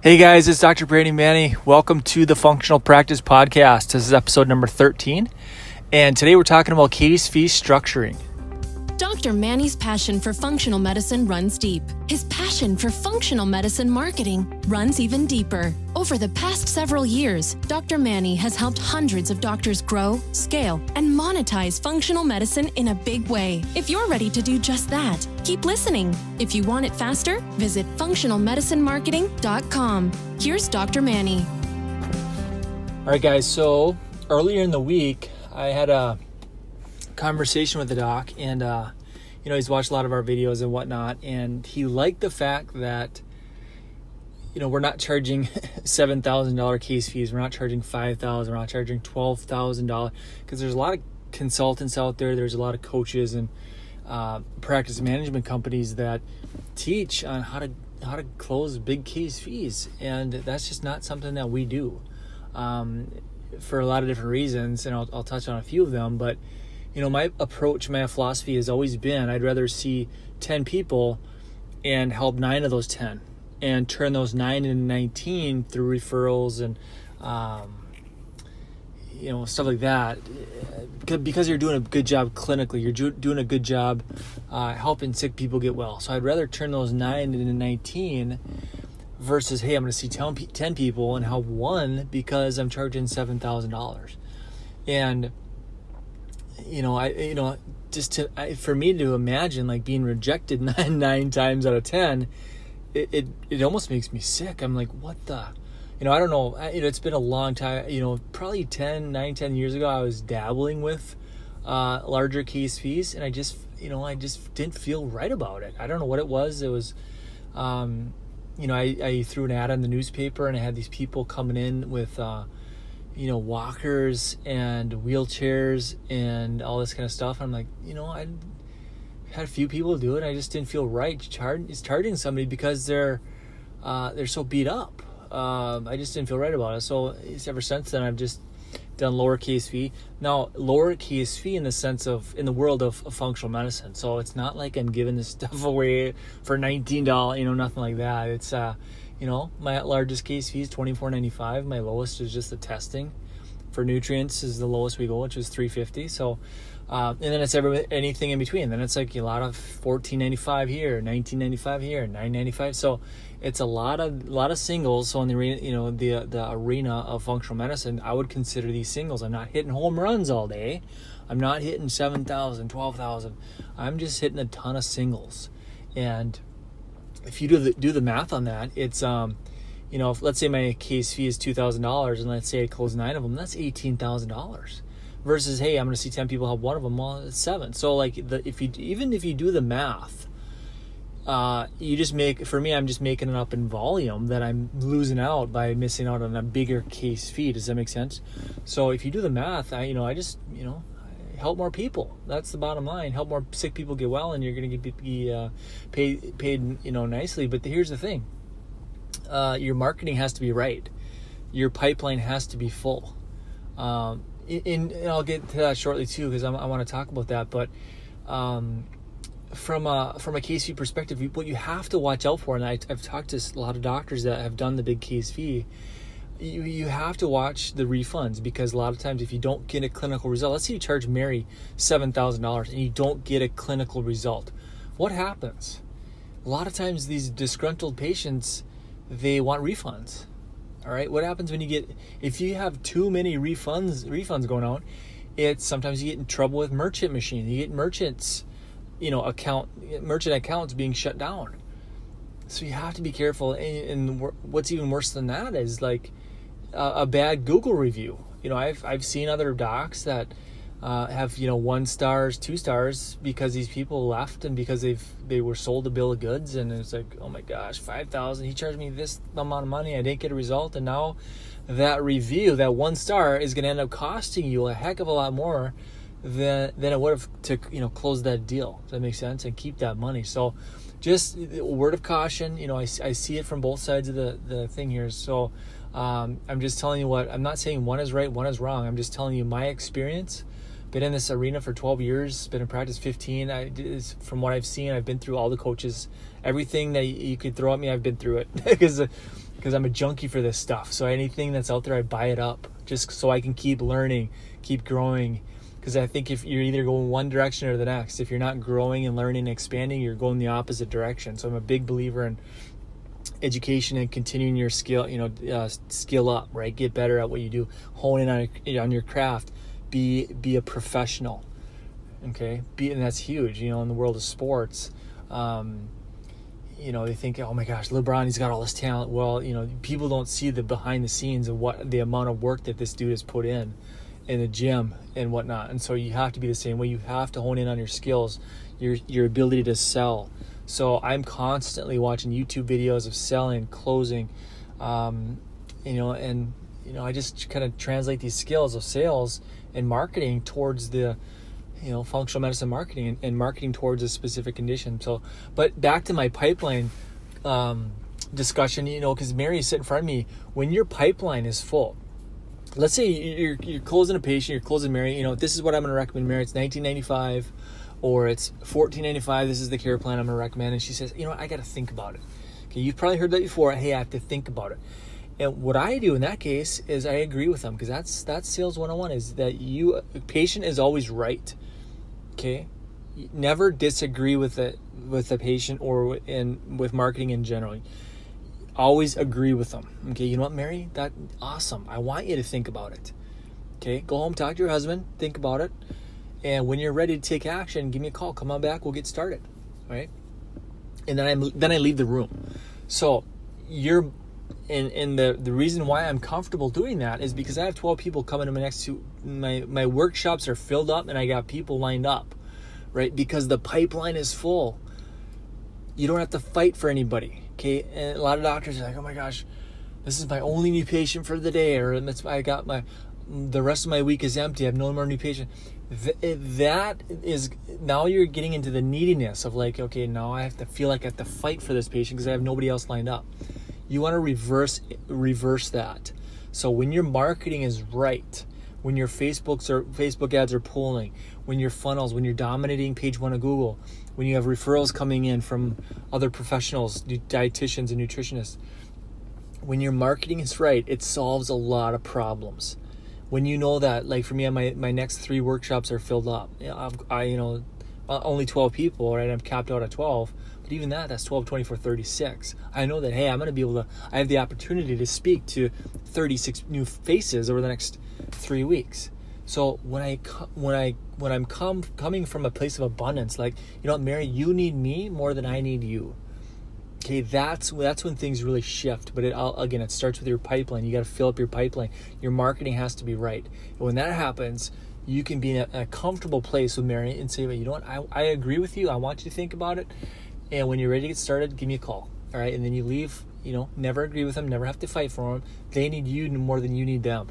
Hey guys, it's Dr. Mannie. Welcome to the Functional Practice Podcast. This is episode number 13. And today we're talking about case fee structuring. Dr. Mannie's passion for functional medicine runs deep. His passion for functional medicine marketing runs even deeper. Over the past several years, Dr. Mannie has helped hundreds of doctors grow, scale, and monetize functional medicine in a big way. If you're ready to do just that, keep listening. If you want it faster, visit functionalmedicinemarketing.com. Here's Dr. Mannie. All right, guys. So earlier in the week, I had a conversation with the doc, and he's watched a lot of our videos and whatnot, and he liked the fact that we're not charging $7,000 case fees, we're not charging $5,000, we're not charging $12,000, because there's a lot of consultants out there, there's a lot of coaches and practice management companies that teach on how to close big case fees, and that's just not something that we do for a lot of different reasons, and I'll touch on a few of them. But my approach, my philosophy has always been, I'd rather see 10 people and help 9 of those 10 and turn those 9 into 19 through referrals and, stuff like that. Because you're doing a good job clinically, you're doing a good job helping sick people get well. So I'd rather turn those 9 into 19 versus, hey, I'm going to see 10 people and help 1 because I'm charging $7,000. And for me to imagine like being rejected nine times out of 10, it almost makes me sick. I'm like, what the, I don't know. It's been a long time. Probably 10 years ago, I was dabbling with larger case fees, and I just didn't feel right about it. I don't know what it was. It was, I threw an ad in the newspaper, and I had these people coming in with walkers and wheelchairs and all this kind of stuff. I'm like, I had a few people do it. I just didn't feel right charging somebody because they're so beat up. I just didn't feel right about it. So ever since then, I've just done lowercase fee. Now, lowercase fee in the world of functional medicine. So it's not like I'm giving this stuff away for $19, nothing like that. It's, my largest case fee is $24.95. My lowest is just the testing for nutrients is the lowest we go, which is $350. So, and then it's anything in between. Then it's like a lot of $14.95 here, $19.95 here, $9.95. So it's a lot of singles. So in the arena, the arena of functional medicine, I would consider these singles. I'm not hitting home runs all day. I'm not hitting 7,000, 12,000. I'm just hitting a ton of singles. And if you do the math on that, it's if let's say my case fee is $2,000 and let's say I close 9 of them, that's $18,000. Versus, hey, I'm going to see 10 people help 1 of them, well, it's 7. So like if you do the math, you just I'm just making it up in volume that I'm losing out by missing out on a bigger case fee. Does that make sense? So if you do the math, I just help more people. That's the bottom line. Help more sick people get well, and you're going to be paid nicely. But here's the thing: your marketing has to be right. Your pipeline has to be full. And I'll get to that shortly too, because I want to talk about that. But from a case fee perspective, what you have to watch out for, and I've talked to a lot of doctors that have done the big case fee. You have to watch the refunds, because a lot of times if you don't get a clinical result, let's say you charge Mary $7,000 and you don't get a clinical result, what happens? A lot of times these disgruntled patients, they want refunds. All right, what happens if you have too many refunds going on? It's sometimes you get in trouble with merchant machines. You get merchant accounts being shut down. So you have to be careful. And what's even worse than that is like a bad Google review. I've seen other docs that have 1 stars, 2 stars because these people left and because they were sold a bill of goods, and it's like, oh my gosh, $5,000. He charged me this amount of money. I didn't get a result, and now that review, that 1 star, is going to end up costing you a heck of a lot more than it would have to close that deal. Does that make sense? And keep that money. So just a word of caution. I see it from both sides of the thing here. So I'm just telling you I'm not saying one is right, one is wrong. I'm just telling you my experience been in this arena for 12 years, been in practice 15. From what I've seen, I've been through all the coaches. Everything that you could throw at me, I've been through it because I'm a junkie for this stuff. So anything that's out there, I buy it up just so I can keep learning, keep growing. Because I think if you're either going one direction or the next, if you're not growing and learning and expanding, you're going the opposite direction. So I'm a big believer in education and continuing your skill, skill up, right? Get better at what you do, hone in on your craft, be a professional, okay? And that's huge, in the world of sports. They think, oh my gosh, LeBron, he's got all this talent. Well, people don't see the behind the scenes of what the amount of work that this dude has put in the gym and whatnot. And so you have to be the same way. You have to hone in on your skills, your ability to sell. So I'm constantly watching YouTube videos of selling, closing, I just kind of translate these skills of sales and marketing towards the, functional medicine marketing and marketing towards a specific condition. So, but back to my pipeline discussion, because Mary's sitting in front of me. When your pipeline is full, let's say you're closing a patient, you're closing Mary, this is what I'm going to recommend Mary. It's $19.95 or it's $14.95. This is the care plan I'm going to recommend. And she says, I got to think about it. Okay, you've probably heard that before. Hey, I have to think about it. And what I do in that case is I agree with them, because that's sales 101, is that patient is always right. Okay? Never disagree with the patient or with marketing in general. Always agree with them. Okay, you know what, Mary? That's awesome. I want you to think about it. Okay, go home, talk to your husband, think about it. And when you're ready to take action, give me a call. Come on back, we'll get started. All right? And then I leave the room. So the reason why I'm comfortable doing that is because I have 12 people coming to my workshops are filled up, and I got people lined up, right? Because the pipeline is full. You don't have to fight for anybody. Okay, and a lot of doctors are like, oh my gosh, this is my only new patient for the day, or I got the rest of my week is empty. I have no more new patient. That is, now you're getting into the neediness of like, okay, now I have to feel like I have to fight for this patient because I have nobody else lined up. You want to reverse that. So when your marketing is right, when your Facebook ads are pulling, when your funnels, when you're dominating page 1 of Google, when you have referrals coming in from other professionals, dietitians and nutritionists, when your marketing is right, it solves a lot of problems. When you know that, like for me, my next 3 workshops are filled up. Only 12 people, right? I'm capped out at 12. But even that's 12, 24, 36. I know that, hey, I'm going to be able to, I have the opportunity to speak to 36 new faces over the next 3 weeks. So when I'm coming from a place of abundance, like, Mary, you need me more than I need you. Okay, that's when things really shift. But it starts with your pipeline. You got to fill up your pipeline. Your marketing has to be right. And when that happens, you can be in a comfortable place with Mary and say, well, you know what, I agree with you. I want you to think about it. And when you're ready to get started, give me a call. All right, and then you leave. Never agree with them. Never have to fight for them. They need you more than you need them.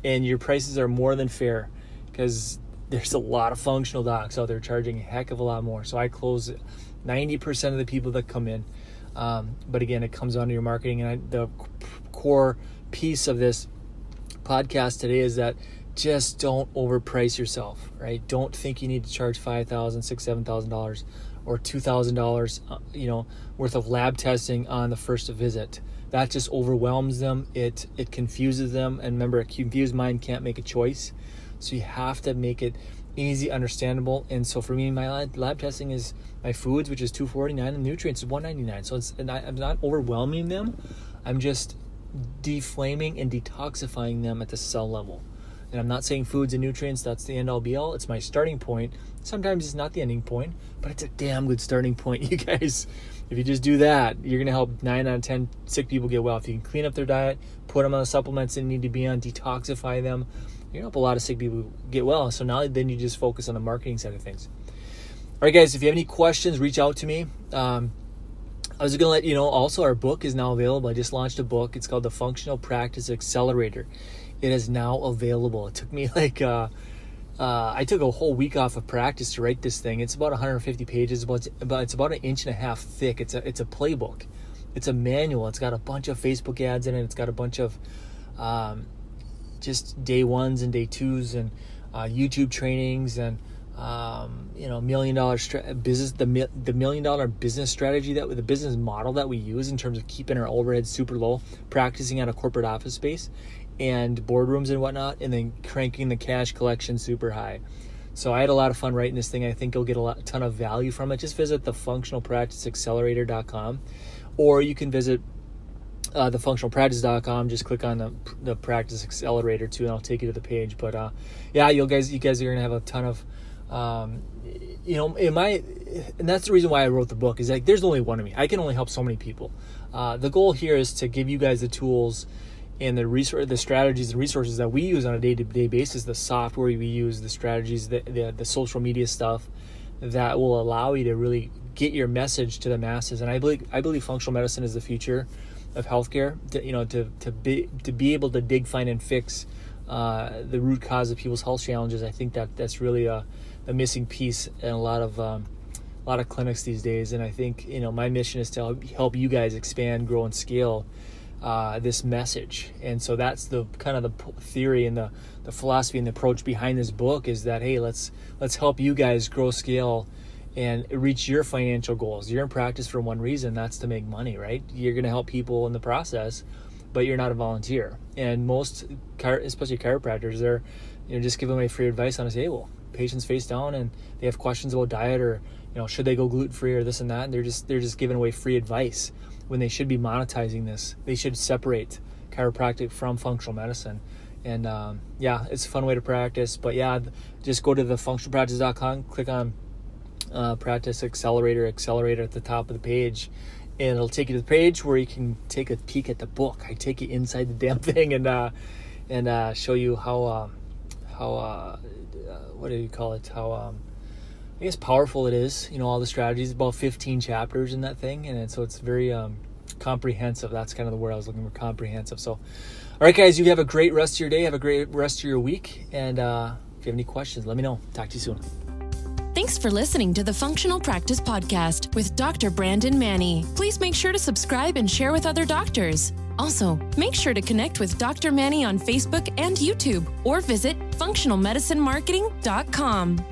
And your prices are more than fair, because there's a lot of functional docs out there charging a heck of a lot more. So I close 90% of the people that come in. But again, it comes down to your marketing. And the core piece of this podcast today is that just don't overprice yourself, right? Don't think you need to charge $5,000, $6,000, $7,000 or $2,000, worth of lab testing on the first visit. That just overwhelms them. It confuses them. And remember, a confused mind can't make a choice. So you have to make it easy, understandable. And so for me, my lab testing is my foods, which is $249, and nutrients is $199. So I'm not overwhelming them. I'm just deflaming and detoxifying them at the cell level. And I'm not saying foods and nutrients, that's the end all be all. It's my starting point. Sometimes it's not the ending point, but it's a damn good starting point, you guys. If you just do that, you're going to help 9 out of 10 sick people get well. If you can clean up their diet, put them on the supplements they need to be on, detoxify them, you're going to help a lot of sick people get well. So now then you just focus on the marketing side of things. All right, guys, if you have any questions, reach out to me. I was going to let you know, also our book is now available. I just launched a book. It's called The Functional Practice Accelerator. It is now available. It took me I took a whole week off of practice to write this thing. It's about 150 pages, but it's about 1.5 inches thick. It's a playbook. It's a manual. It's got a bunch of Facebook ads in it. It's got a bunch of just day ones and day twos and YouTube trainings and $1 million business, the $1 million business strategy, that the business model that we use in terms of keeping our overhead super low, practicing at a corporate office space and boardrooms and whatnot, and then cranking the cash collection super high. So I had a lot of fun writing this thing. I think you'll get a ton of value from it. Just visit thefunctionalpracticeaccelerator.com, or you can visit thefunctionalpractice.com. Just click on the practice accelerator too, and I'll take you to the page. But you guys are gonna have a ton of and that's the reason why I wrote the book, is like there's only one of me. I can only help so many people. The goal here is to give you guys the tools and the strategies and resources that we use on a day-to-day basis, the software we use, the strategies, the social media stuff that will allow you to really get your message to the masses. And I believe functional medicine is the future of healthcare. To be able to dig, find, and fix the root cause of people's health challenges. I think that's really a missing piece in a lot of clinics these days. And I think my mission is to help you guys expand, grow, and scale this message. And so that's the kind of the theory and the philosophy and the approach behind this book, is that, hey, let's help you guys grow, scale, and reach your financial goals. You're in practice for one reason, that's to make money, right? You're going to help people in the process, but you're not a volunteer. And most, especially chiropractors, they're just giving away free advice on a table. Patients face down and they have questions about diet, or should they go gluten-free or this and that, and they're just giving away free advice when they should be monetizing this. They should separate chiropractic from functional medicine. And it's a fun way to practice. But just go to thefunctionalpractice.com, click on Practice Accelerator at the top of the page, and it'll take you to the page where you can take a peek at the book. I take you inside the damn thing and show you how what do you call it? How I guess powerful it is. All the strategies, about 15 chapters in that thing, and so it's very comprehensive. That's kind of the word I was looking for, comprehensive. So, all right, guys, you have a great rest of your day. Have a great rest of your week, and if you have any questions, let me know. Talk to you soon. Thanks for listening to the Functional Practice Podcast with Dr. Brandon Mannie. Please make sure to subscribe and share with other doctors. Also, make sure to connect with Dr. Mannie on Facebook and YouTube, or visit functionalmedicinemarketing.com.